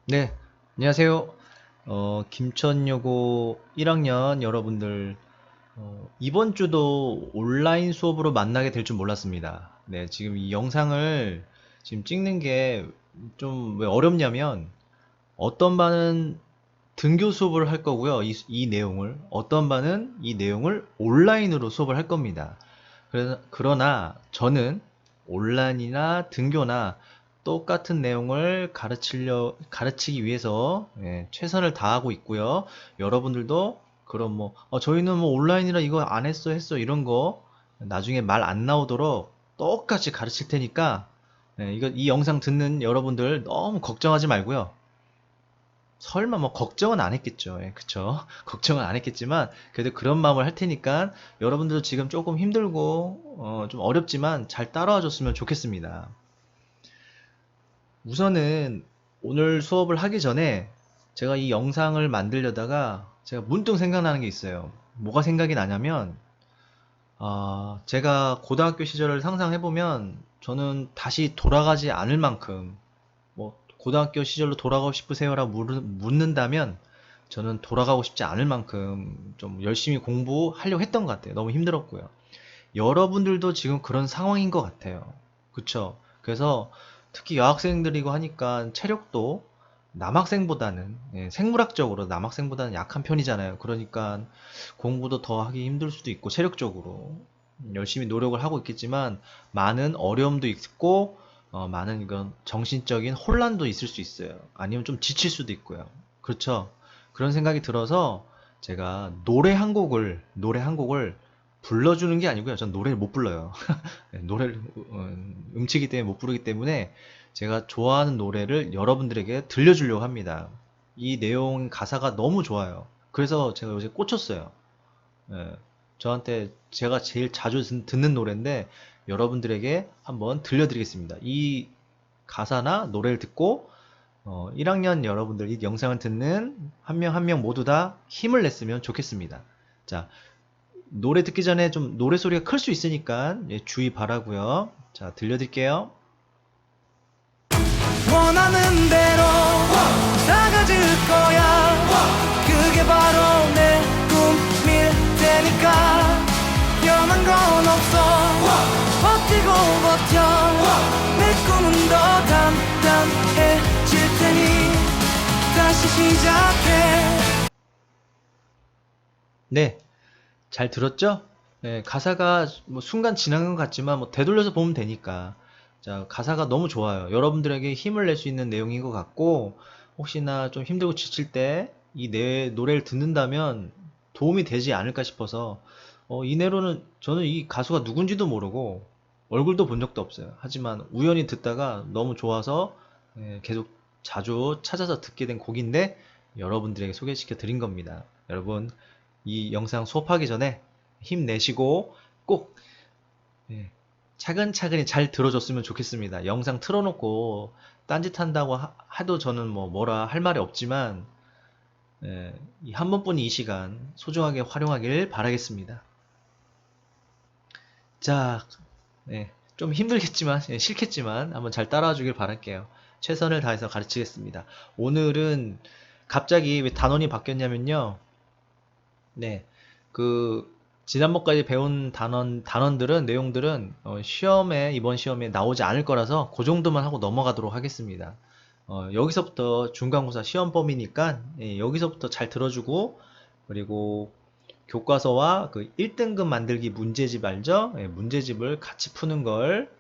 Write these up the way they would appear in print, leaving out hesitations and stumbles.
네, 안녕하세요. 김천여고 1학년 여러분들, 이번 주도 온라인 수업으로 만나게 될 줄 몰랐습니다. 네, 지금 이 영상을 지금 찍는 게 좀 왜 어렵냐면, 어떤 반은 등교 수업을 할 거고요. 이 내용을. 어떤 반은 이 내용을 온라인으로 수업을 할 겁니다. 그러나 저는 온라인이나 등교나 똑같은 내용을 가르치기 위해서 최선을 다하고 있고요. 여러분들도 그럼 뭐, 저희는 뭐 온라인이라 이거 안 했어, 했어, 이런 거 나중에 말 안 나오도록 똑같이 가르칠 테니까, 이 영상 듣는 여러분들 너무 걱정하지 말고요. 설마 뭐 걱정은 안 했겠죠. 예, 그쵸. 걱정은 안 했겠지만, 그래도 그런 마음을 할 테니까, 여러분들도 지금 조금 힘들고, 좀 어렵지만 잘 따라와 줬으면 좋겠습니다. 우선은 오늘 수업을 하기 전에 제가 이 영상을 만들려다가 제가 문득 생각나는 게 있어요. 뭐가 생각이 나냐면, 제가 고등학교 시절을 상상해보면 저는 다시 돌아가지 않을 만큼 뭐 고등학교 시절로 돌아가고 싶으세요라고 묻는다면 저는 돌아가고 싶지 않을 만큼 좀 열심히 공부하려고 했던 것 같아요. 너무 힘들었고요. 여러분들도 지금 그런 상황인 것 같아요. 그쵸? 그래서 특히 여학생들이고 하니까 체력도 남학생보다는 생물학적으로 남학생보다는 약한 편이잖아요. 그러니까 공부도 더 하기 힘들 수도 있고 체력적으로 열심히 노력을 하고 있겠지만 많은 어려움도 있고 많은 이건 정신적인 혼란도 있을 수 있어요. 아니면 좀 지칠 수도 있고요. 그렇죠? 그런 생각이 들어서 제가 노래 한 곡을 불러주는 게 아니고요. 전 노래를 못 불러요. 노래를 음치기 때문에 못 부르기 때문에 제가 좋아하는 노래를 여러분들에게 들려주려고 합니다. 이 내용 가사가 너무 좋아요. 그래서 제가 요새 꽂혔어요. 예, 저한테 제가 제일 자주 듣는 노래인데 여러분들에게 한번 들려드리겠습니다. 이 가사나 노래를 듣고 1학년 여러분들 이 영상을 듣는 한 명 한 명 모두 다 힘을 냈으면 좋겠습니다. 자, 노래 듣기 전에 좀 노래 소리가 클 수 있으니까 주의 바라고요. 자, 들려드릴게요. 원하는 대로 다 가질 거야. 그게 바로 내 꿈일 테니까 변한 건 없어. 버티고 버텨. 내 꿈은 더 단단해질 테니 다시 시작해. 네, 잘 들었죠? 네, 가사가 뭐 순간 지나간 것 같지만 뭐 되돌려서 보면 되니까. 자, 가사가 너무 좋아요. 여러분들에게 힘을 낼 수 있는 내용인 것 같고, 혹시나 좀 힘들고 지칠 때 이 내 노래를 듣는다면 도움이 되지 않을까 싶어서, 이내로는 저는 이 가수가 누군지도 모르고, 얼굴도 본 적도 없어요. 하지만 우연히 듣다가 너무 좋아서 계속 자주 찾아서 듣게 된 곡인데, 여러분들에게 소개시켜 드린 겁니다. 여러분, 이 영상 수업하기 전에 힘내시고 꼭 예, 차근차근히 잘 들어줬으면 좋겠습니다. 영상 틀어놓고 딴짓한다고 도 저는 뭐 뭐라 할 말이 없지만 이 한 번뿐인 이 시간 소중하게 활용하길 바라겠습니다. 자, 좀 힘들겠지만 싫겠지만 한번 잘 따라와 주길 바랄게요. 최선을 다해서 가르치겠습니다. 오늘은 갑자기 왜 단원이 바뀌었냐면요. 네. 그, 지난번까지 배운 단원들은, 내용들은, 이번 시험에 나오지 않을 거라서, 그 정도만 하고 넘어가도록 하겠습니다. 여기서부터 중간고사 시험 범위니까, 여기서부터 잘 들어주고, 그리고 교과서와 그 1등급 만들기 문제집 알죠? 문제집을 같이 푸는 걸,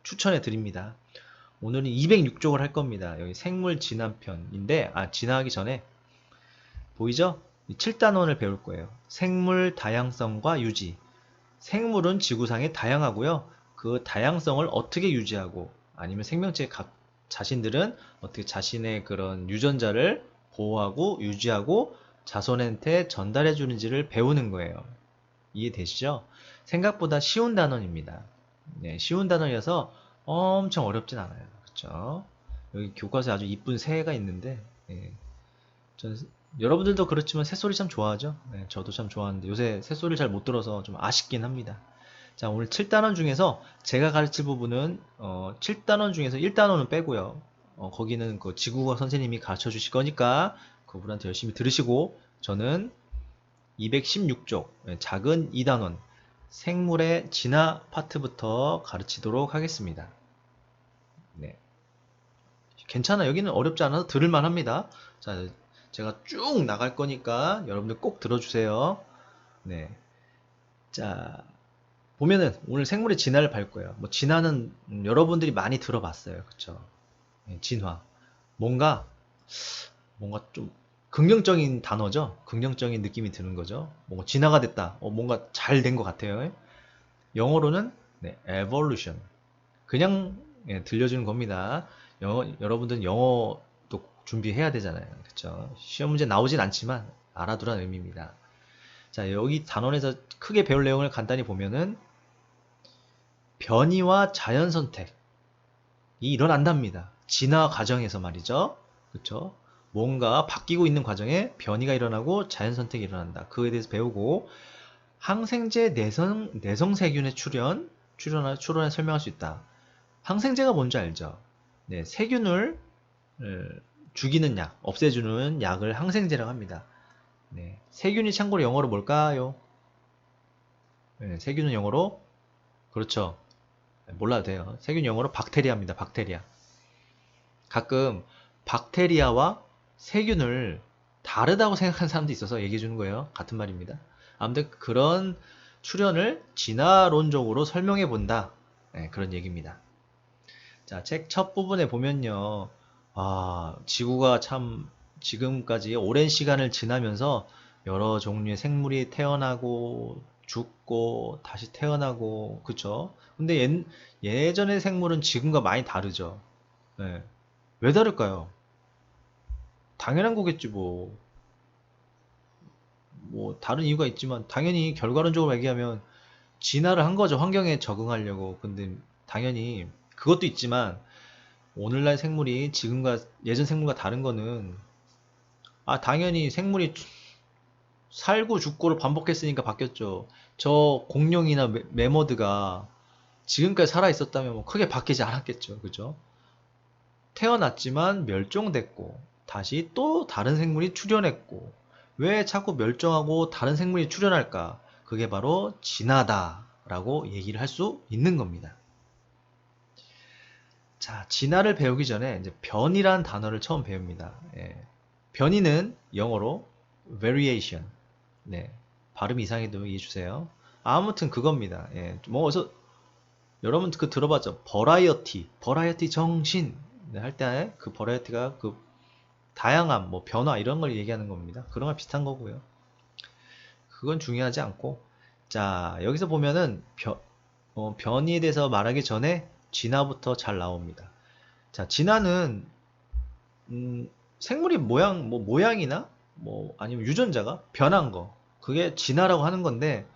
추천해 드립니다. 오늘은 206쪽을 할 겁니다. 여기 생물 진화편인데, 진화하기 전에, 보이죠? 7단원을 배울 거예요. 생물 다양성과 유지. 생물은 지구상에 다양하고요. 그 다양성을 어떻게 유지하고 아니면 생명체 각 자신들은 어떻게 자신의 그런 유전자를 보호하고 유지하고 자손한테 전달해 주는지를 배우는 거예요. 이해되시죠? 생각보다 쉬운 단원입니다. 네, 쉬운 단원이어서 엄청 어렵진 않아요. 그렇죠? 여기 교과서에 아주 이쁜 새가 있는데 전 여러분들도 그렇지만 새소리 참 좋아하죠? 네, 저도 참 좋아하는데 요새 새소리를 잘 못 들어서 좀 아쉽긴 합니다. 자, 오늘 7단원 중에서 제가 가르칠 부분은 7단원 중에서 1단원은 빼고요. 거기는 그 지구과학 선생님이 가르쳐 주실 거니까 그분한테 열심히 들으시고 저는 216쪽 작은 2단원 생물의 진화 파트부터 가르치도록 하겠습니다. 네. 괜찮아. 여기는 어렵지 않아서 들을만 합니다. 자, 제가 쭉 나갈 거니까 여러분들 꼭 들어주세요. 네. 자, 보면은 오늘 생물의 진화를 볼 거예요. 뭐 진화는 여러분들이 많이 들어봤어요. 그쵸? 네, 진화. 뭔가 좀 긍정적인 단어죠. 긍정적인 느낌이 드는 거죠. 뭔가 진화가 됐다. 뭔가 잘 된 것 같아요. 영어로는 네, evolution. 그냥 들려주는 겁니다. 여러분들은 영어도 준비해야 되잖아요. 그쵸? 시험 문제 나오진 않지만 알아두라는 의미입니다. 자, 여기 단원에서 크게 배울 내용을 간단히 보면은 변이와 자연 선택이 일어난답니다. 진화 과정에서 말이죠. 그쵸? 뭔가 바뀌고 있는 과정에 변이가 일어나고 자연 선택이 일어난다. 그거에 대해서 배우고 항생제 내성세균의 출현을 설명할 수 있다. 항생제가 뭔지 알죠? 네, 세균을 죽이는 약, 없애주는 약을 항생제라고 합니다. 네, 세균이 참고로 영어로 뭘까요? 네, 세균은 영어로 그렇죠. 몰라도 돼요. 세균 영어로 박테리아입니다. 박테리아. 가끔 박테리아와 세균을 다르다고 생각하는 사람도 있어서 얘기해 주는 거예요. 같은 말입니다. 아무튼 그런 출현을 진화론적으로 설명해 본다. 네, 그런 얘기입니다. 자, 책 첫 부분에 보면요. 지구가 참 지금까지 오랜 시간을 지나면서 여러 종류의 생물이 태어나고 죽고 다시 태어나고 그쵸? 근데 예전의 생물은 지금과 많이 다르죠. 네. 왜 다를까요? 당연한 거겠지 뭐. 뭐 다른 이유가 있지만 당연히 결과론적으로 얘기하면 진화를 한 거죠. 환경에 적응하려고. 근데 당연히 그것도 있지만 오늘날 생물이 지금과 예전 생물과 다른 거는 당연히 생물이 살고 죽고를 반복했으니까 바뀌었죠. 저 공룡이나 매머드가 지금까지 살아 있었다면 뭐 크게 바뀌지 않았겠죠. 그죠? 태어났지만 멸종됐고 다시 또 다른 생물이 출현했고 왜 자꾸 멸종하고 다른 생물이 출현할까? 그게 바로 진화다라고 얘기를 할 수 있는 겁니다. 자, 진화를 배우기 전에 이제 변이란 단어를 처음 배웁니다. 변이는 영어로 variation. 네, 발음 이상해도 이해해 주세요. 아무튼 그겁니다. 뭐 어서 여러분 그 들어봤죠? 버라이어티 정신 할 때 그 버라이어티가 그 다양함, 뭐 변화 이런 걸 얘기하는 겁니다. 그런 거 비슷한 거고요. 그건 중요하지 않고 자 여기서 보면은 변이에 대해서 말하기 전에 진화부터 잘 나옵니다. 자 진화는 생물이 모양이나 뭐 아니면 유전자가 변한 거 그게 진화라고 하는 건데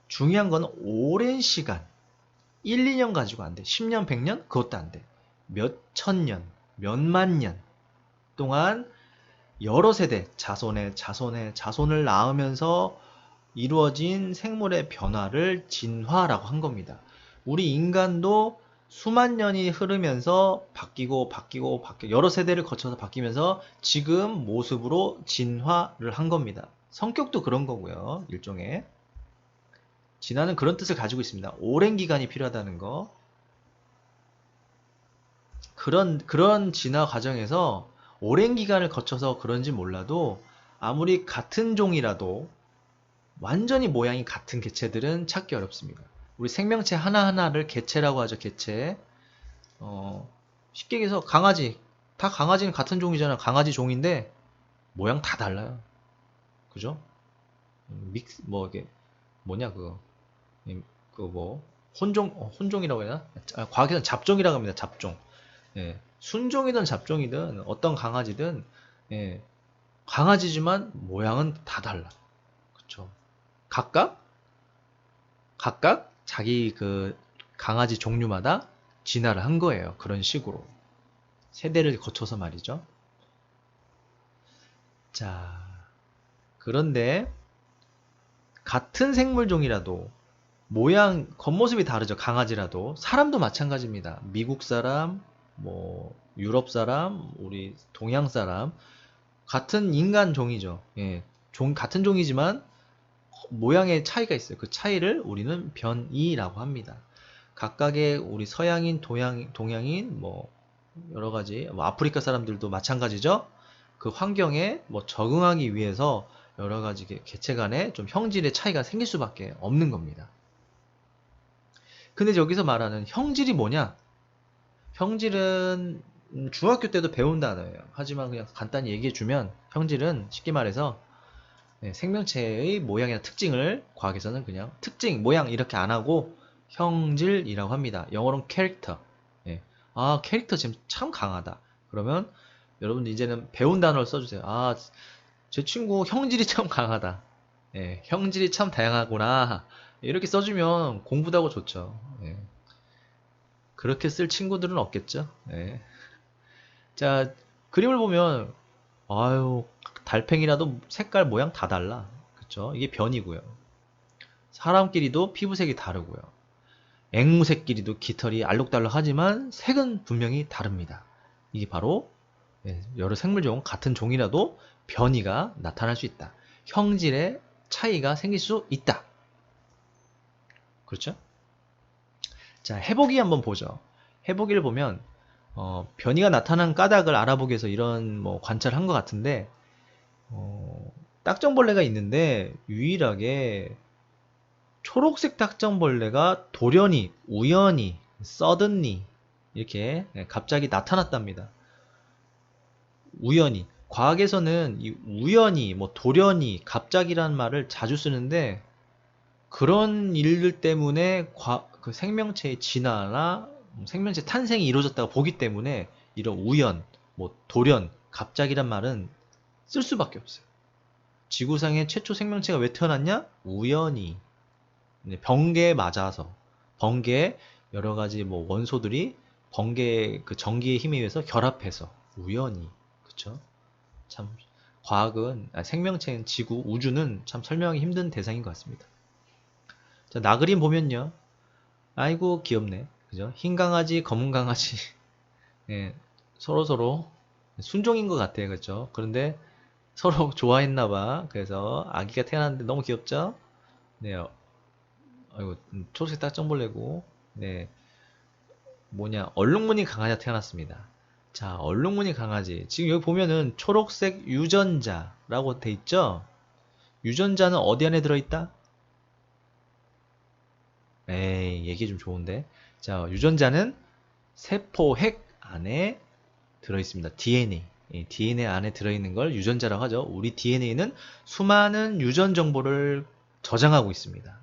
중요한 건 오랜 시간 1, 2년 가지고 안 돼. 10년, 100년? 그것도 안 돼. 몇 천 년, 몇만 년 동안 여러 세대, 자손을 낳으면서 이루어진 생물의 변화를 진화라고 한 겁니다. 우리 인간도 수만 년이 흐르면서 바뀌고 여러 세대를 거쳐서 바뀌면서 지금 모습으로 진화를 한 겁니다. 성격도 그런 거고요. 일종의 진화는 그런 뜻을 가지고 있습니다. 오랜 기간이 필요하다는 거. 그런 진화 과정에서 오랜 기간을 거쳐서 그런지 몰라도 아무리 같은 종이라도 완전히 모양이 같은 개체들은 찾기 어렵습니다. 우리 생명체 하나하나를 개체라고 하죠. 개체. 쉽게 얘기해서 다 강아지는 같은 종이잖아. 강아지 종인데 모양 다 달라요. 그죠? 이게 뭐냐 그거. 혼종이라고 해야 되나? 과학에서는 잡종이라고 합니다. 잡종. 순종이든 잡종이든 어떤 강아지든 강아지지만 모양은 다 달라. 그쵸? 각각 자기 그 강아지 종류마다 진화를 한 거예요. 그런 식으로. 세대를 거쳐서 말이죠. 자, 그런데 같은 생물종이라도 겉모습이 다르죠. 강아지라도. 사람도 마찬가지입니다. 미국 사람, 뭐 유럽 사람, 우리 동양 사람 같은 인간 종이죠. 예, 같은 종이지만 모양의 차이가 있어요. 그 차이를 우리는 변이라고 합니다. 각각의 우리 서양인, 동양인, 뭐 여러 가지, 뭐 아프리카 사람들도 마찬가지죠. 그 환경에 뭐 적응하기 위해서 여러 가지 개체 간에 좀 형질의 차이가 생길 수밖에 없는 겁니다. 근데 여기서 말하는 형질이 뭐냐? 형질은 중학교 때도 배운 단어예요. 하지만 그냥 간단히 얘기해주면 형질은 쉽게 말해서 생명체의 모양이나 특징을 과학에서는 그냥 특징, 모양 이렇게 안 하고 형질이라고 합니다. 영어로는 캐릭터. 예. 아, 캐릭터 지금 참 강하다. 그러면 여러분들 이제는 배운 단어를 써주세요. 아, 제 친구 형질이 참 강하다. 예, 형질이 참 다양하구나. 이렇게 써주면 공부도 하고 좋죠. 예. 그렇게 쓸 친구들은 없겠죠. 예. 자, 그림을 보면 아유, 달팽이라도 색깔 모양 다 달라. 그쵸? 이게 변이고요. 사람끼리도 피부색이 다르고요. 앵무새끼리도 깃털이 알록달록하지만 색은 분명히 다릅니다. 이게 바로 여러 생물종 같은 종이라도 변이가 나타날 수 있다. 형질의 차이가 생길 수 있다. 그렇죠? 자, 해보기 한번 보죠. 해보기를 보면 변이가 나타난 까닭을 알아보기 위해서 이런 뭐 관찰을 한 것 같은데 딱정벌레가 있는데 유일하게 초록색 딱정벌레가 돌연히, 우연히, 서든리 이렇게 갑자기 나타났답니다. 우연히. 과학에서는 이 우연히, 뭐 돌연히, 갑자기라는 말을 자주 쓰는데 그런 일들 때문에 그 생명체의 진화나 생명체 탄생이 이루어졌다고 보기 때문에 이런 우연, 뭐 돌연, 갑자기란 말은 쓸 수밖에 없어요. 지구상의 최초 생명체가 왜 태어났냐? 우연히. 번개에 맞아서. 번개 여러 가지 뭐 원소들이 번개 그 전기의 힘에 의해서 결합해서 우연히. 그쵸? 참 과학은 생명체는 지구, 우주는 참 설명하기 힘든 대상인 것 같습니다. 자, 나그림 보면요. 아이고 귀엽네. 그죠? 흰 강아지, 검은 강아지. 예, 서로 순종인 것 같아요. 그렇죠? 그런데 서로 좋아했나봐. 그래서 아기가 태어났는데 너무 귀엽죠? 네, 아이고 초록색 딱정벌레고, 네, 뭐냐 얼룩무늬 강아지가 태어났습니다. 자, 얼룩무늬 강아지. 지금 여기 보면은 초록색 유전자라고 돼 있죠? 유전자는 어디 안에 들어있다? 에이, 얘기 좀 좋은데. 자, 유전자는 세포 핵 안에 들어있습니다. DNA. DNA 안에 들어있는 걸 유전자라고 하죠. 우리 DNA는 수많은 유전 정보를 저장하고 있습니다.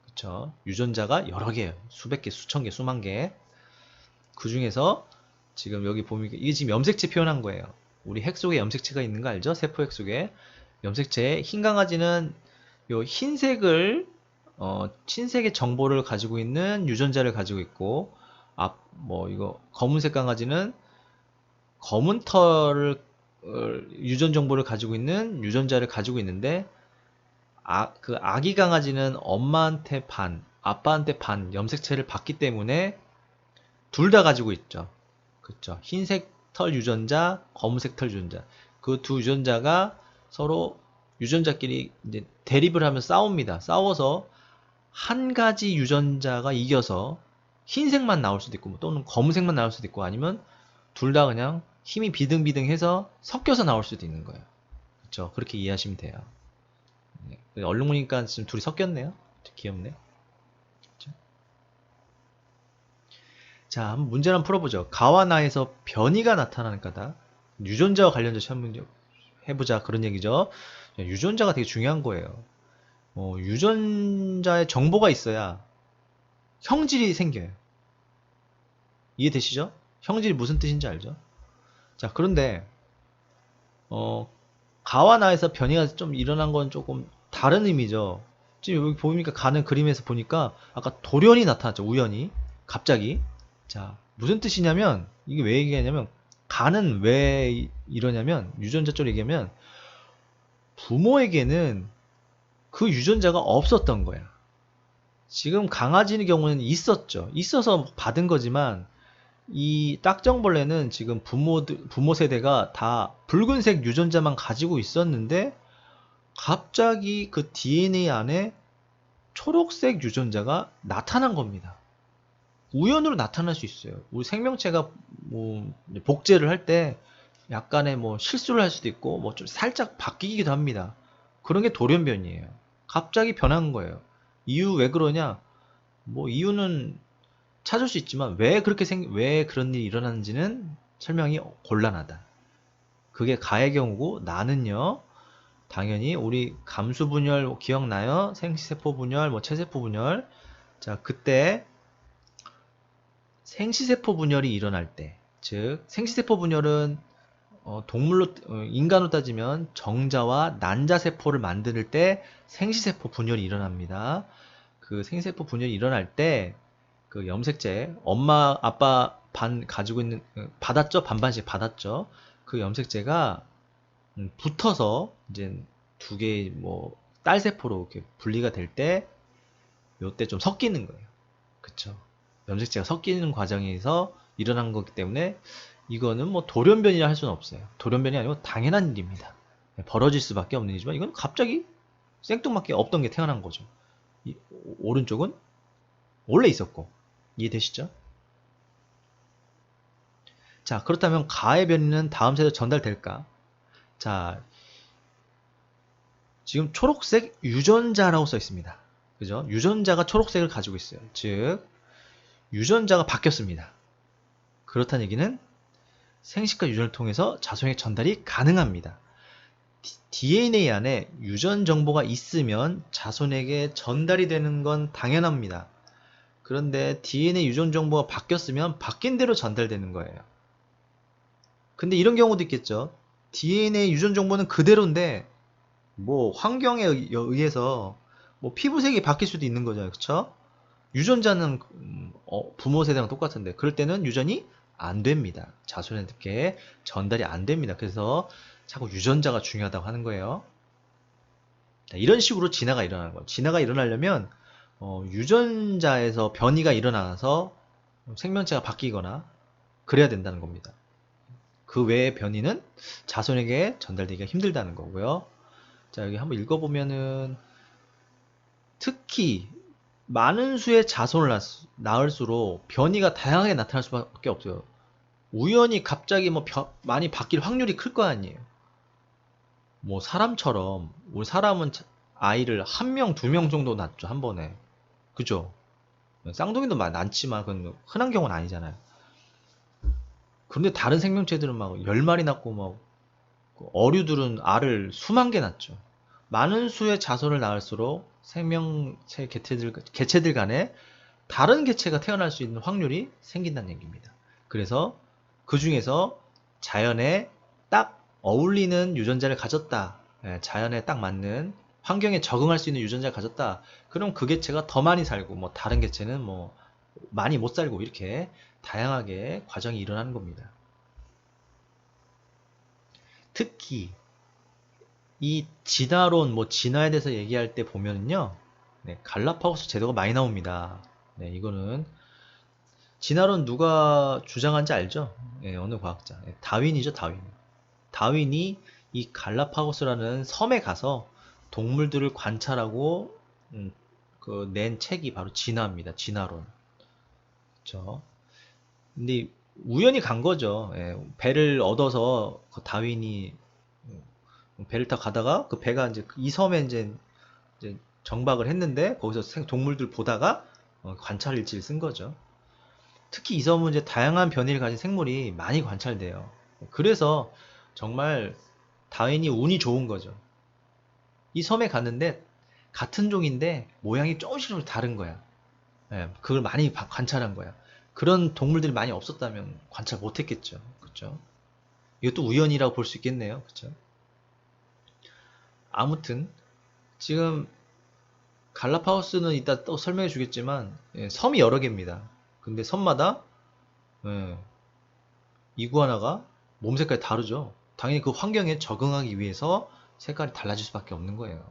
그쵸? 유전자가 여러 개예요. 수백 개, 수천 개, 수만 개. 그 중에서 지금 여기 보면 이게 지금 염색체 표현한 거예요. 우리 핵 속에 염색체가 있는 거 알죠? 세포 핵 속에. 염색체. 흰 강아지는 요 흰색을 흰색의 정보를 가지고 있는 유전자를 가지고 있고, 뭐 이거 검은색 강아지는 검은 털을 유전 정보를 가지고 있는 유전자를 가지고 있는데, 그 아기 강아지는 엄마한테 반, 아빠한테 반 염색체를 받기 때문에 둘 다 가지고 있죠. 그렇죠. 흰색 털 유전자, 검은색 털 유전자. 그 두 유전자가 서로 유전자끼리 이제 대립을 하면 싸웁니다. 싸워서 한 가지 유전자가 이겨서 흰색만 나올 수도 있고 또는 검은색만 나올 수도 있고, 아니면 둘 다 그냥 힘이 비등비등해서 섞여서 나올 수도 있는 거예요. 그렇죠? 그렇게 이해하시면 돼요. 네. 얼룩무니까 지금 둘이 섞였네요. 귀엽네. 그렇죠? 자, 한번 문제를 한번 풀어보죠. 가와 나에서 변이가 나타나는 까닭. 유전자와 관련돼서 한번 해보자, 그런 얘기죠. 유전자가 되게 중요한 거예요. 유전자에 정보가 있어야 형질이 생겨요. 이해되시죠? 형질이 무슨 뜻인지 알죠? 자, 그런데 가와 나에서 변이가 좀 일어난 건 조금 다른 의미죠. 지금 여기 보니까 가는 그림에서 보니까 아까 돌연히 나타났죠. 우연히. 갑자기. 자, 무슨 뜻이냐면, 이게 왜 얘기하냐면, 가는 왜 이러냐면, 유전자 쪽으로 얘기하면 부모에게는 그 유전자가 없었던 거야. 지금 강아지의 경우는 있었죠. 있어서 받은 거지만 이 딱정벌레는 지금 부모 세대가 다 붉은색 유전자만 가지고 있었는데 갑자기 그 DNA 안에 초록색 유전자가 나타난 겁니다. 우연으로 나타날 수 있어요. 우리 생명체가 뭐 복제를 할 때 약간의 뭐 실수를 할 수도 있고 뭐 좀 살짝 바뀌기도 합니다. 그런 게 돌연변이에요. 갑자기 변한 거예요. 이유 왜 그러냐? 뭐 이유는 찾을 수 있지만 왜 그런 일이 일어나는지는 설명이 곤란하다. 그게 가의 경우고 나는요. 당연히 우리 감수 분열 기억나요? 생시세포 분열, 뭐 체세포 분열. 자, 그때 생시세포 분열이 일어날 때, 즉 생시세포 분열은 인간으로 따지면 정자와 난자세포를 만들 때 생시세포 분열이 일어납니다. 그 생시세포 분열이 일어날 때 그 염색제 엄마 아빠 반 가지고 있는 받았죠? 반반씩 받았죠? 그 염색제가 붙어서 이제 두 개의 뭐 딸세포로 이렇게 분리가 될 때 요때 좀 섞이는 거예요. 그쵸? 염색체가 섞이는 과정에서 일어난 거기 때문에 이거는 뭐 돌연변이라 할 수는 없어요. 돌연변이 아니고 당연한 일입니다. 벌어질 수밖에 없는 일이지만 이건 갑자기 생뚱맞게 없던 게 태어난 거죠. 오른쪽은 원래 있었고 이해되시죠? 자, 그렇다면 가의 변이는 다음 세대 전달될까? 자, 지금 초록색 유전자라고 써 있습니다. 그죠? 유전자가 초록색을 가지고 있어요. 즉 유전자가 바뀌었습니다. 그렇다는 얘기는 생식과 유전을 통해서 자손에게 전달이 가능합니다. DNA 안에 유전 정보가 있으면 자손에게 전달이 되는 건 당연합니다. 그런데 DNA 유전 정보가 바뀌었으면 바뀐 대로 전달되는 거예요. 근데 이런 경우도 있겠죠. DNA 유전 정보는 그대로인데 뭐 환경에 의해서 뭐 피부색이 바뀔 수도 있는 거죠. 그렇죠? 유전자는 부모 세대랑 똑같은데 그럴 때는 유전이 안 됩니다. 자손에게 전달이 안 됩니다. 그래서 자꾸 유전자가 중요하다고 하는 거예요. 자, 이런 식으로 진화가 일어나는 거예요. 진화가 일어나려면 유전자에서 변이가 일어나서 생명체가 바뀌거나 그래야 된다는 겁니다. 그 외의 변이는 자손에게 전달되기가 힘들다는 거고요. 자, 여기 한번 읽어보면은 특히 많은 수의 자손을 낳을수록 변이가 다양하게 나타날 수밖에 없어요. 우연히 갑자기 뭐 많이 바뀔 확률이 클 거 아니에요. 뭐 사람처럼 우리 사람은 아이를 한 명, 두 명 정도 낳죠, 한 번에. 그죠? 쌍둥이도 낳지만 그건 흔한 경우는 아니잖아요. 그런데 다른 생명체들은 막 10마리 낳고 막 어류들은 알을 수만 개 낳죠. 많은 수의 자손을 낳을수록 생명체 개체들 간에 다른 개체가 태어날 수 있는 확률이 생긴다는 얘기입니다. 그래서 그 중에서 자연에 딱 어울리는 유전자를 가졌다. 자연에 딱 맞는 환경에 적응할 수 있는 유전자를 가졌다. 그럼 그 개체가 더 많이 살고 뭐 다른 개체는 뭐 많이 못 살고 이렇게 다양하게 과정이 일어나는 겁니다. 특히 이 진화론, 뭐 진화에 대해서 얘기할 때 보면요, 네, 갈라파고스 제도가 많이 나옵니다. 네, 이거는 진화론 누가 주장한지 알죠? 네, 어느 과학자? 네, 다윈이죠, 다윈. 다윈이 이 갈라파고스라는 섬에 가서 동물들을 관찰하고 낸 책이 바로 진화입니다. 진화론. 그렇죠? 근데 우연히 간 거죠. 예, 배를 얻어서 그 다윈이 배를 타고 가다가 그 배가 이제 이 섬에 이제 정박을 했는데 거기서 동물들 보다가 관찰 일지를 쓴 거죠. 특히 이 섬은 이제 다양한 변이를 가진 생물이 많이 관찰돼요. 그래서 정말 다윈이 운이 좋은 거죠. 이 섬에 갔는데 같은 종인데 모양이 조금씩 다른 거야. 예, 그걸 많이 관찰한 거야. 그런 동물들이 많이 없었다면 관찰 못했겠죠. 그렇죠? 이것도 우연이라고 볼 수 있겠네요. 그렇죠? 아무튼 지금 갈라파고스는 이따 또 설명해 주겠지만 섬이 여러 개입니다. 근데 섬마다 이구아나가 몸 색깔이 다르죠. 당연히 그 환경에 적응하기 위해서 색깔이 달라질 수밖에 없는 거예요.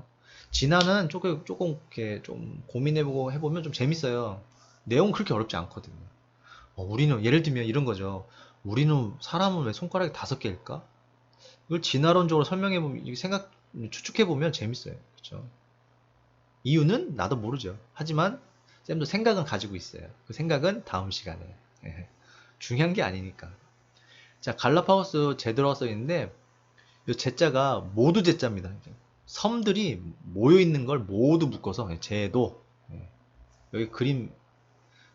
진화는 조금 이렇게 좀 고민해보고 해보면 좀 재밌어요. 내용은 그렇게 어렵지 않거든요. 우리는 예를 들면 이런 거죠. 우리는 사람은 왜 손가락이 5개일까? 이걸 진화론적으로 설명해 보면 추측해 보면 재밌어요. 그렇죠? 이유는 나도 모르죠. 하지만 쌤도 생각은 가지고 있어요. 그 생각은 다음 시간에. 예. 중요한 게 아니니까. 자, 갈라파고스 제도라고 써 있는데 이 제자가 모두 제자입니다. 섬들이 모여 있는 걸 모두 묶어서 제도. 예. 여기 그림.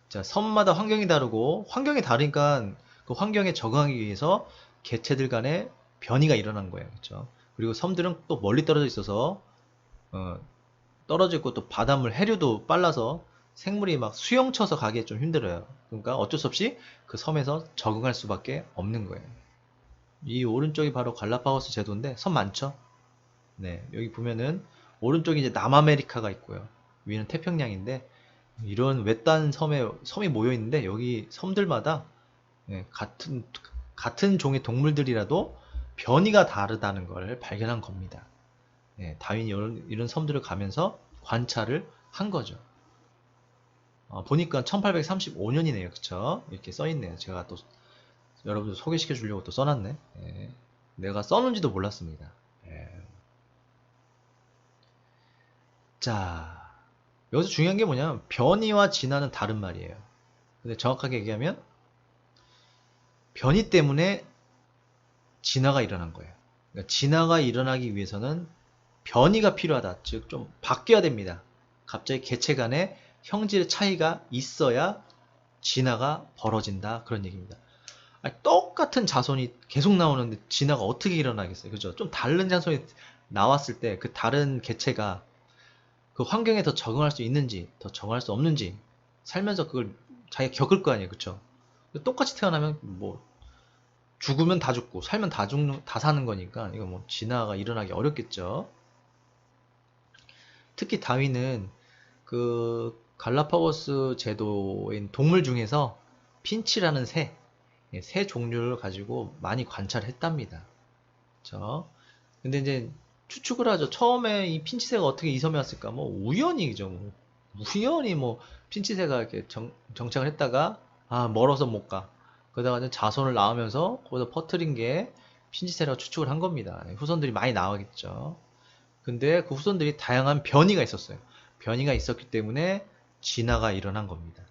자, 섬마다 환경이 다르고 환경이 다르니까 그 환경에 적응하기 위해서 개체들 간에 변이가 일어난 거예요. 그렇죠? 그리고 섬들은 또 멀리 떨어져 있어서 떨어져 있고 또 바닷물 해류도 빨라서 생물이 막 수영쳐서 가기에 좀 힘들어요. 그러니까 어쩔 수 없이 그 섬에서 적응할 수밖에 없는 거예요. 이 오른쪽이 바로 갈라파고스 제도인데 섬 많죠? 네, 여기 보면은 오른쪽이 이제 남아메리카가 있고요. 위는 태평양인데 이런 외딴 섬이 모여 있는데 여기 섬들마다 같은 종의 동물들이라도 변이가 다르다는 걸 발견한 겁니다. 다윈이 이런 섬들을 가면서 관찰을 한 거죠. 보니까 1835년이네요. 그쵸? 이렇게 써있네요. 제가 또 여러분들 소개시켜 주려고 또 써놨네. 내가 써놓은지도 몰랐습니다. 자, 여기서 중요한 게 뭐냐면 변이와 진화는 다른 말이에요. 근데 정확하게 얘기하면 변이 때문에 진화가 일어난 거예요. 그러니까 진화가 일어나기 위해서는 변이가 필요하다. 즉 좀 바뀌어야 됩니다. 갑자기 개체 간의 형질의 차이가 있어야 진화가 벌어진다. 그런 얘기입니다. 똑같은 자손이 계속 나오는데 진화가 어떻게 일어나겠어요? 그죠? 좀 다른 자손이 나왔을 때 그 다른 개체가 그 환경에 더 적응할 수 있는지, 더 적응할 수 없는지 살면서 그걸 자기가 겪을 거 아니에요. 그쵸? 똑같이 태어나면 뭐 죽으면 다 죽고 살면 다 사는 거니까 이거 뭐 진화가 일어나기 어렵겠죠. 특히 다윈은 그 갈라파고스 제도인 동물 중에서 핀치라는 새 종류를 가지고 많이 관찰했답니다. 그쵸? 근데 이제 추측을 하죠. 처음에 이 핀치새가 어떻게 이 섬에 왔을까? 뭐 우연이죠. 뭐. 우연히 뭐 핀치새가 이렇게 정착을 했다가 멀어서 못 가. 그러다가 이제 자손을 낳으면서 거기서 퍼뜨린 게 핀치새라고 추측을 한 겁니다. 후손들이 많이 나와겠죠. 근데 그 후손들이 다양한 변이가 있었어요. 변이가 있었기 때문에 진화가 일어난 겁니다.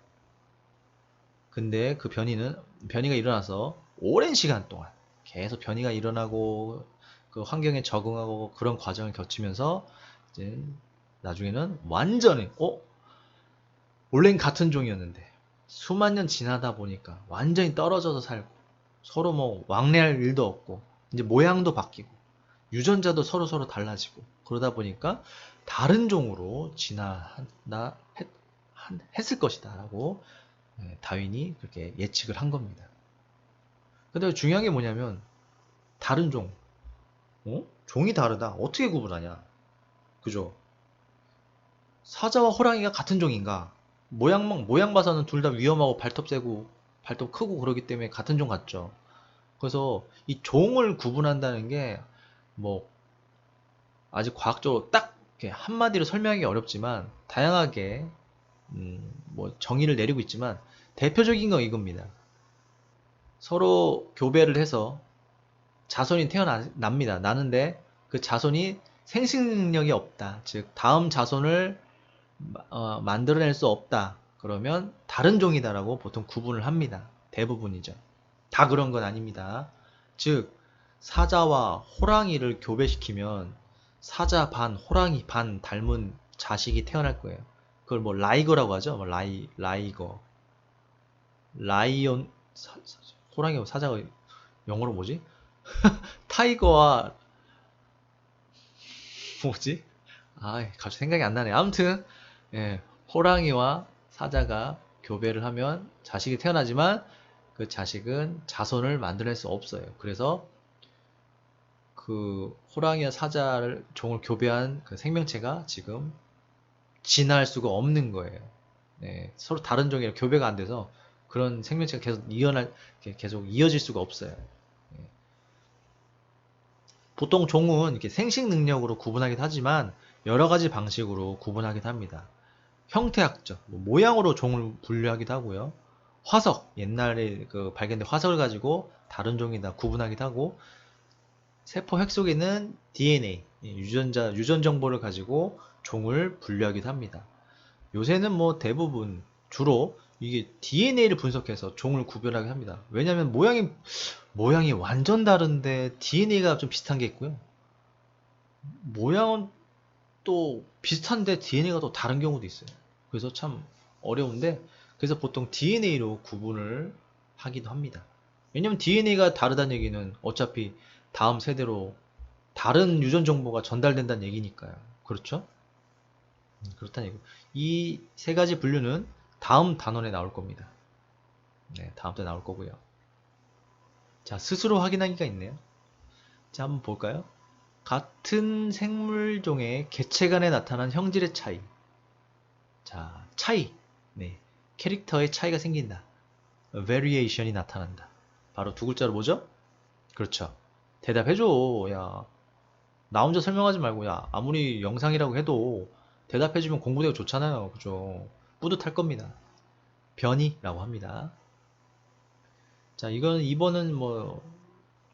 근데 그 변이가 일어나서 오랜 시간 동안 계속 변이가 일어나고 그 환경에 적응하고 그런 과정을 거치면서 이제 나중에는 완전히 원래는 같은 종이었는데 수만 년 지나다 보니까 완전히 떨어져서 살고 서로 뭐 왕래할 일도 없고 이제 모양도 바뀌고 유전자도 서로 달라지고 그러다 보니까 다른 종으로 진화한다 했을 것이다 라고 다윈이 그렇게 예측을 한 겁니다. 근데 중요한 게 뭐냐면 다른 종 종이 다르다 어떻게 구분하냐 그죠? 사자와 호랑이가 같은 종인가? 모양 봐서는 둘 다 위험하고 발톱 세고 발톱 크고 그러기 때문에 같은 종 같죠. 그래서 이 종을 구분한다는 게 뭐 아직 과학적으로 딱 이렇게 한마디로 설명하기 어렵지만 다양하게 뭐 정의를 내리고 있지만 대표적인 건 이겁니다. 서로 교배를 해서 자손이 태어납니다. 나는데 그 자손이 생식 능력이 없다. 즉 다음 자손을 만들어낼 수 없다. 그러면 다른 종이다라고 보통 구분을 합니다. 대부분이죠. 다 그런 건 아닙니다. 즉 사자와 호랑이를 교배시키면 사자 반 호랑이 반 닮은 자식이 태어날 거예요. 그걸 뭐 라이거라고 하죠. 뭐 라이거 라이온 호랑이와 사자가 영어로 뭐지? 타이거와 뭐지? 갑자기 생각이 안 나네. 아무튼 호랑이와 사자가 교배를 하면 자식이 태어나지만 그 자식은 자손을 만들어낼 수 없어요. 그래서 그 호랑이와 사자를 종을 교배한 그 생명체가 지금 진화할 수가 없는 거예요. 서로 다른 종이라 교배가 안 돼서 그런 생명체가 계속 이어질 수가 없어요. 보통 종은 이렇게 생식 능력으로 구분하기도 하지만 여러 가지 방식으로 구분하기도 합니다. 형태학적, 모양으로 종을 분류하기도 하고요. 화석, 옛날에 그 발견된 화석을 가지고 다른 종이다 구분하기도 하고, 세포 핵 속에는 DNA, 유전 정보를 가지고 종을 분류하기도 합니다. 요새는 뭐 대부분 주로 이게 DNA를 분석해서 종을 구별하게 합니다. 왜냐하면 모양이 완전 다른데 DNA가 좀 비슷한 게 있고요. 모양은 또 비슷한데 DNA가 또 다른 경우도 있어요. 그래서 참 어려운데, 그래서 보통 DNA로 구분을 하기도 합니다. 왜냐면 DNA가 다르다는 얘기는 어차피 다음 세대로 다른 유전 정보가 전달된다는 얘기니까요. 그렇죠? 그렇다는 얘기고. 이 세 가지 분류는 다음 단원에 나올 겁니다. 네, 다음 때 나올 거고요. 자, 스스로 확인하기가 있네요. 자, 한번 볼까요? 같은 생물종의 개체 간에 나타난 형질의 차이. 자, 차이. 네, 캐릭터의 차이가 생긴다. variation이 나타난다. 바로 두 글자로 뭐죠? 그렇죠. 대답해줘. 야, 나 혼자 설명하지 말고, 야, 아무리 영상이라고 해도 대답해주면 공부되고 좋잖아요. 그죠? 뿌듯할 겁니다. 변이라고 합니다. 자, 이번은 뭐,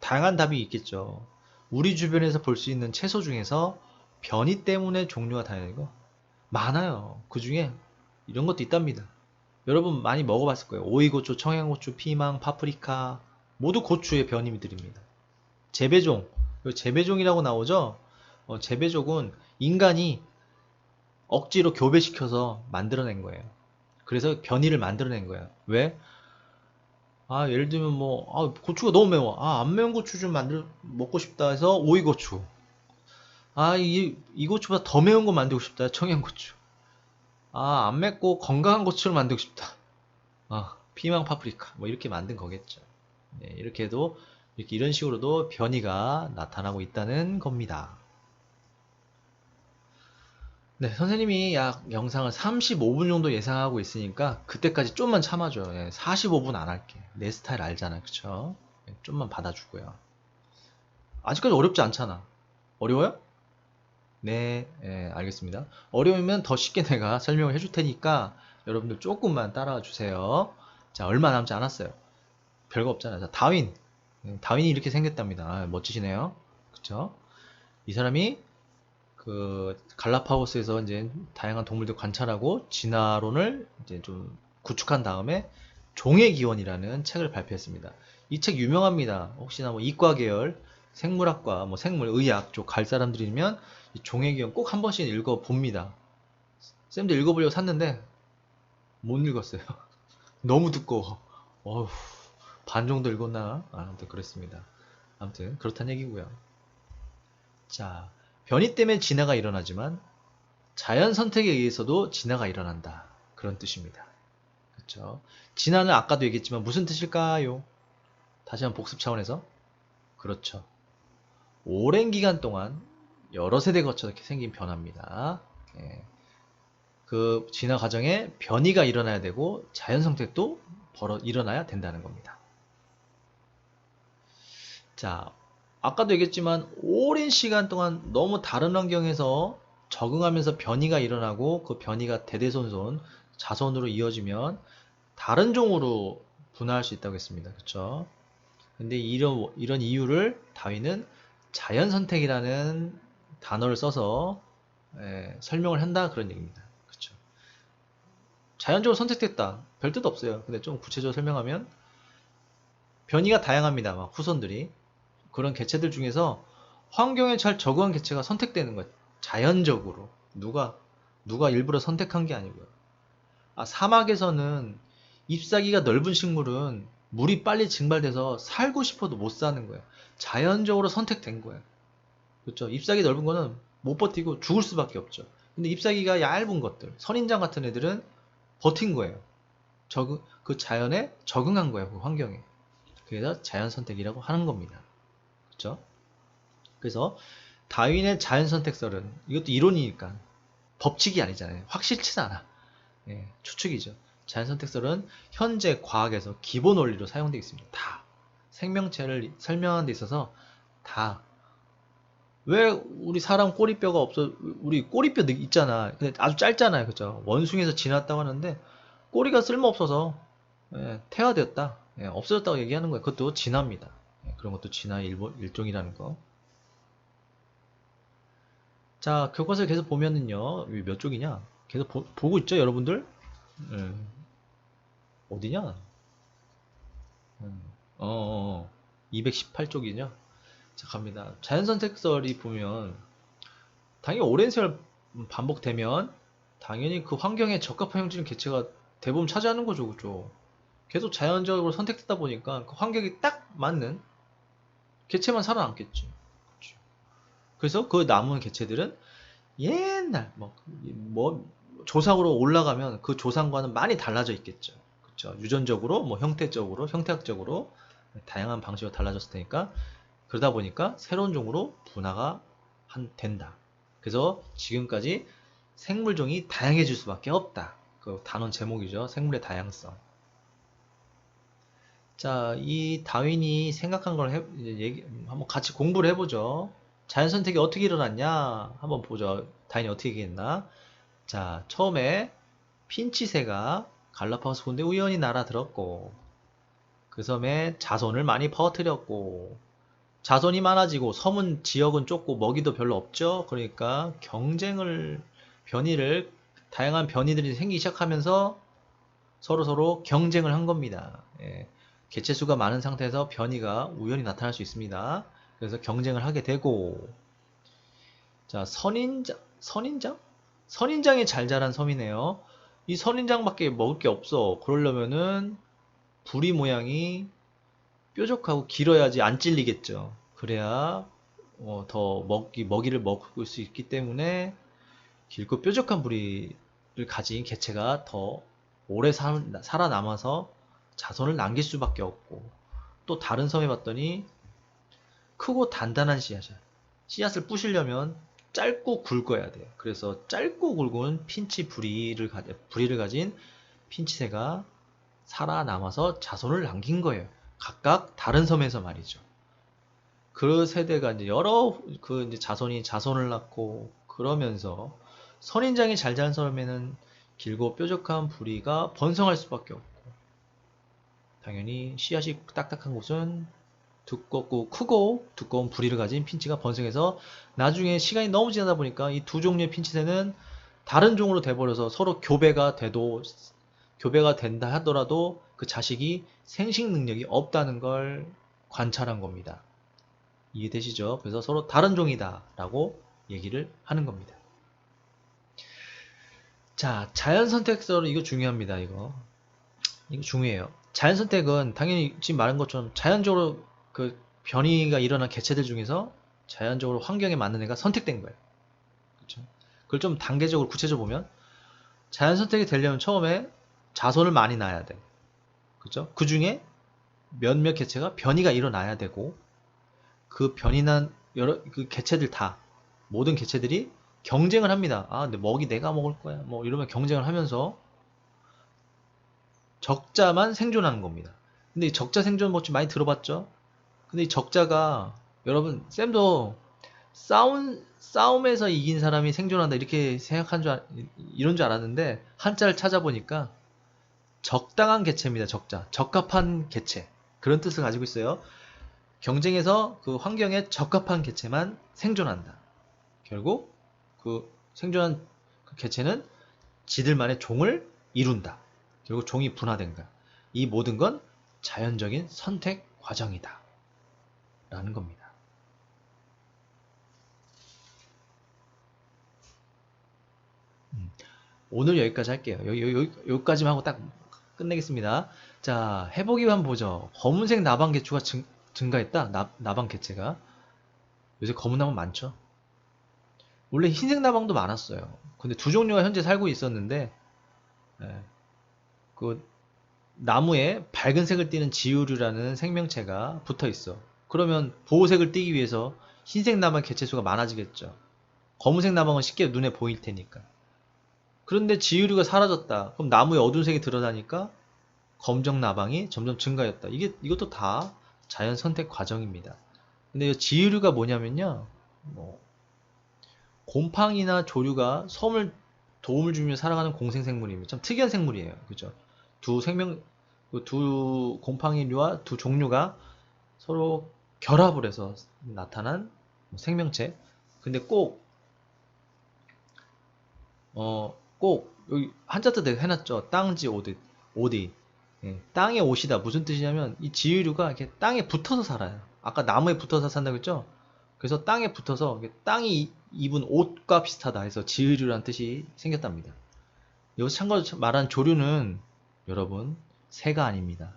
다양한 답이 있겠죠. 우리 주변에서 볼 수 있는 채소 중에서 변이 때문에 종류가 다양하고 많아요. 그 중에 이런 것도 있답니다. 여러분 많이 먹어봤을 거예요. 오이고추, 청양고추, 피망, 파프리카 모두 고추의 변이들입니다. 재배종, 재배종이라고 나오죠? 재배종은 인간이 억지로 교배시켜서 만들어낸 거예요. 그래서 변이를 만들어낸 거예요. 왜? 아, 예를 들면 뭐, 고추가 너무 매워. 안 매운 고추 좀 먹고 싶다 해서 오이고추. 이 고추보다 더 매운 거 만들고 싶다. 청양고추. 안 맵고 건강한 고추를 만들고 싶다. 피망 파프리카. 뭐 이렇게 만든 거겠죠. 네, 이런 식으로도 변이가 나타나고 있다는 겁니다. 네, 선생님이 약 영상을 35분 정도 예상하고 있으니까 그때까지 좀만 참아줘요. 45분 안 할게. 내 스타일 알잖아, 그쵸? 좀만 받아주고요. 아직까지 어렵지 않잖아. 어려워요? 네, 알겠습니다. 어려우면 더 쉽게 내가 설명을 해줄 테니까 여러분들 조금만 따라와 주세요. 자, 얼마 남지 않았어요. 별거 없잖아요. 자, 다윈. 다윈이 이렇게 생겼답니다. 멋지시네요. 그쵸? 이 사람이 그 갈라파고스에서 이제 다양한 동물들 관찰하고 진화론을 이제 좀 구축한 다음에 종의 기원이라는 책을 발표했습니다. 이 책 유명합니다. 혹시나 뭐 이과 계열, 생물학과, 뭐 생물, 의학 쪽 갈 사람들이면 이 종의 기원 꼭 한 번씩 읽어 봅니다. 쌤도 읽어보려고 샀는데 못 읽었어요. 너무 두꺼워. 어휴, 반 정도 읽었나? 아무튼 그랬습니다. 아무튼 그렇다는 얘기고요. 자, 변이 때문에 진화가 일어나지만 자연 선택에 의해서도 진화가 일어난다. 그런 뜻입니다. 그렇죠? 진화는 아까도 얘기했지만 무슨 뜻일까요? 다시 한번 복습 차원에서. 그렇죠. 오랜 기간 동안 여러 세대 거쳐 이렇게 생긴 변화입니다. 그 진화 과정에 변이가 일어나야 되고 자연 선택도 일어나야 된다는 겁니다. 자, 아까도 얘기했지만 오랜 시간 동안 너무 다른 환경에서 적응하면서 변이가 일어나고 그 변이가 대대손손 자손으로 이어지면 다른 종으로 분화할 수 있다고 했습니다. 그렇죠? 근데 이런 이유를 다윈은 자연 선택이라는 단어를 써서 설명을 한다 그런 얘기입니다. 그렇죠? 자연적으로 선택됐다. 별 뜻 없어요. 근데 좀 구체적으로 설명하면 변이가 다양합니다. 막 후손들이. 그런 개체들 중에서 환경에 잘 적응한 개체가 선택되는 거예요. 자연적으로. 누가 일부러 선택한 게 아니고요. 사막에서는 잎사귀가 넓은 식물은 물이 빨리 증발돼서 살고 싶어도 못 사는 거예요. 자연적으로 선택된 거예요. 그렇죠? 잎사귀 넓은 거는 못 버티고 죽을 수밖에 없죠. 근데 잎사귀가 얇은 것들, 선인장 같은 애들은 버틴 거예요. 그 자연에 적응한 거예요. 그 환경에. 그래서 자연 선택이라고 하는 겁니다. 그렇죠? 그래서 다윈의 자연 선택설은 이것도 이론이니까 법칙이 아니잖아요. 확실치는 않아. 추측이죠. 자연 선택설은 현재 과학에서 기본 원리로 사용되어 있습니다. 다 생명체를 설명하는 데 있어서 다. 왜 우리 사람 꼬리뼈가 없어? 우리 꼬리뼈 있잖아. 근데 아주 짧잖아요. 그죠? 원숭이에서 지났다고 하는데 꼬리가 쓸모 없어서 태화되었다, 없어졌다고 얘기하는 거예요. 그것도 진화입니다. 그런 것도 진화의 일종이라는 거. 자, 교과서 계속 보면은요, 이게 몇 쪽이냐? 계속 보고 있죠, 여러분들? 어디냐? 218쪽이죠. 자, 갑니다. 자연선택설이 보면, 당연히 오랜 세월 반복되면, 당연히 그 환경에 적합한 형질인 개체가 대부분 차지하는 거죠, 그죠? 계속 자연적으로 선택되다 보니까 그 환경이 딱 맞는 개체만 살아남겠지. 그쵸. 그래서 그 남은 개체들은 옛날 뭐 조상으로 올라가면 그 조상과는 많이 달라져 있겠죠. 그렇죠. 유전적으로 뭐 형태적으로 형태학적으로 다양한 방식으로 달라졌을 테니까 그러다 보니까 새로운 종으로 분화가 된다. 그래서 지금까지 생물종이 다양해질 수밖에 없다. 그 단원 제목이죠. 생물의 다양성. 자, 이 다윈이 생각한 걸 한번 같이 공부를 해보죠. 자연 선택이 어떻게 일어났냐? 한번 보죠. 다윈이 어떻게 얘기했나? 자, 처음에 핀치새가 갈라파고스 군대에 우연히 날아들었고, 그 섬에 자손을 많이 퍼뜨렸고, 자손이 많아지고 섬은 지역은 좁고 먹이도 별로 없죠. 그러니까 다양한 변이들이 생기기 시작하면서 서로 경쟁을 한 겁니다. 개체수가 많은 상태에서 변이가 우연히 나타날 수 있습니다. 그래서 경쟁을 하게 되고, 자, 선인장이 잘 자란 섬이네요. 이 선인장밖에 먹을 게 없어. 그러려면은 부리 모양이 뾰족하고 길어야지 안 찔리겠죠. 그래야 더 먹이를 먹을 수 있기 때문에 길고 뾰족한 부리를 가진 개체가 더 오래 살아남아서 자손을 남길 수밖에 없고, 또 다른 섬에 봤더니 크고 단단한 씨앗이야. 씨앗을 부시려면 짧고 굵어야 돼요. 그래서 짧고 굵은 부리를 가진 핀치새가 살아남아서 자손을 남긴 거예요. 각각 다른 섬에서 말이죠. 그 세대가 이제 이제 자손을 낳고 그러면서 선인장이 잘 자란 섬에는 길고 뾰족한 부리가 번성할 수밖에 없고, 당연히 씨앗이 딱딱한 곳은 두껍고 크고 두꺼운 부리를 가진 핀치가 번성해서 나중에 시간이 너무 지나다 보니까 이 두 종류의 핀치새는 다른 종으로 돼버려서 서로 교배가 된다 하더라도 그 자식이 생식 능력이 없다는 걸 관찰한 겁니다. 이해되시죠? 그래서 서로 다른 종이다 라고 얘기를 하는 겁니다. 자, 자연선택설, 이거 중요합니다. 이거 중요해요. 자연선택은 당연히 지금 말한 것처럼 자연적으로 그 변이가 일어난 개체들 중에서 자연적으로 환경에 맞는 애가 선택된 거예요. 그렇죠? 그걸 좀 단계적으로 구체적으로 보면, 자연 선택이 되려면 처음에 자손을 많이 낳아야 돼. 그렇죠? 그 중에 몇몇 개체가 변이가 일어나야 되고, 그 변이난 그 개체들 모든 개체들이 경쟁을 합니다. 아, 근데 먹이 내가 먹을 거야. 뭐 이러면 경쟁을 하면서 적자만 생존하는 겁니다. 근데 이 적자 생존 법칙 많이 들어봤죠? 근데 이 적자가, 여러분, 쌤도 싸움에서 이긴 사람이 생존한다 이렇게 이런 줄 알았는데, 한자를 찾아보니까 적당한 개체입니다. 적합한 개체, 그런 뜻을 가지고 있어요. 경쟁에서 그 환경에 적합한 개체만 생존한다. 결국 그 생존한 그 개체는 지들만의 종을 이룬다. 결국 종이 분화된다. 이 모든 건 자연적인 선택 과정이다 라는 겁니다. 오늘 여기까지 할게요. 여기까지만 하고 딱 끝내겠습니다. 자, 해보기 한번 보죠. 검은색 나방 개체가 증가했다. 나방 개체가. 요새 검은 나방 많죠. 원래 흰색 나방도 많았어요. 근데 두 종류가 현재 살고 있었는데, 그 나무에 밝은 색을 띠는 지유류라는 생명체가 붙어 있어. 그러면 보호색을 띠기 위해서 흰색 나방 개체수가 많아지겠죠. 검은색 나방은 쉽게 눈에 보일 테니까. 그런데 지유류가 사라졌다. 그럼 나무에 어두운 색이 드러나니까 검정 나방이 점점 증가했다. 이것도 다 자연 선택 과정입니다. 근데 이 지유류가 뭐냐면요, 곰팡이나 조류가 섬을 도움을 주며 살아가는 공생생물입니다. 참 특이한 생물이에요. 그죠? 그 두 곰팡이류와 두 종류가 서로 결합을 해서 나타난 생명체. 근데 꼭 여기 한자도 내가 해놨죠. 땅지 오듯 오디. 예, 땅의 옷이다. 무슨 뜻이냐면 이 지유류가 이렇게 땅에 붙어서 살아요. 아까 나무에 붙어서 산다고 했죠. 그래서 땅에 붙어서 땅이 입은 옷과 비슷하다 해서 지유류라는 뜻이 생겼답니다. 여기서 참고로 말한 조류는 여러분 새가 아닙니다.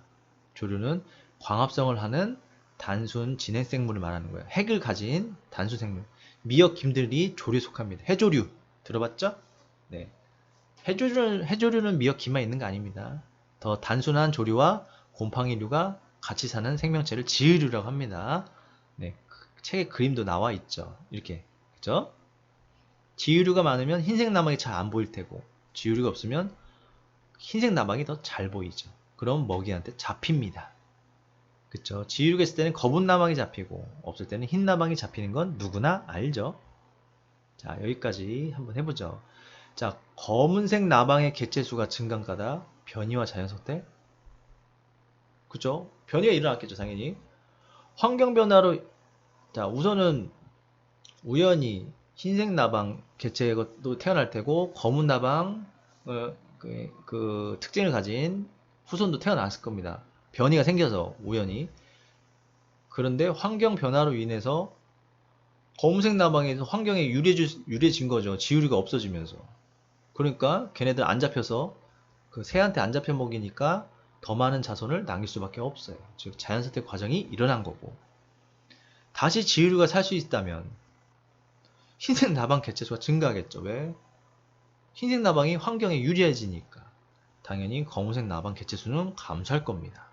조류는 광합성을 하는 단순 진핵생물을 말하는 거예요. 핵을 가진 단순 생물. 미역, 김들이 조류에 속합니다. 해조류 들어봤죠? 네. 해조류는 미역, 김만 있는 거 아닙니다. 더 단순한 조류와 곰팡이류가 같이 사는 생명체를 지유류라고 합니다. 네. 책에 그림도 나와 있죠. 이렇게. 그죠? 지유류가 많으면 흰색 나방이 잘 안 보일 테고, 지유류가 없으면 흰색 나방이 더 잘 보이죠. 그럼 먹이한테 잡힙니다. 그쵸? 지유류가 있을 때는 검은 나방이 잡히고, 없을 때는 흰 나방이 잡히는 건 누구나 알죠? 자, 여기까지 한번 해보죠. 자, 검은색 나방의 개체수가 증가가다 변이와 자연석대. 그죠? 변이가 일어났겠죠, 당연히. 환경 변화로, 자, 우선은 우연히 흰색 나방 개체도 태어날 테고, 검은 나방, 그 특징을 가진 후손도 태어났을 겁니다. 변이가 생겨서, 우연히. 그런데 환경 변화로 인해서 검은색 나방에서 환경에 유리해진 거죠. 지유류가 없어지면서. 그러니까 걔네들 안 잡혀서 그 새한테 안 잡혀 먹이니까 더 많은 자손을 남길 수밖에 없어요. 즉 자연선택 과정이 일어난 거고. 다시 지유류가 살 수 있다면 흰색 나방 개체수가 증가하겠죠. 왜? 흰색 나방이 환경에 유리해지니까. 당연히 검은색 나방 개체수는 감소할 겁니다.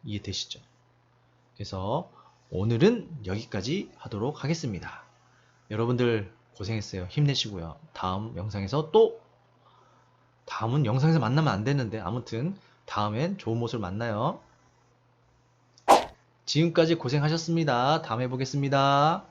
이해되시죠? 그래서 오늘은 여기까지 하도록 하겠습니다. 여러분들 고생했어요. 힘내시고요. 다음 영상에서 다음은 영상에서 만나면 안 되는데 아무튼 다음엔 좋은 모습을 만나요. 지금까지 고생하셨습니다. 다음에 보겠습니다.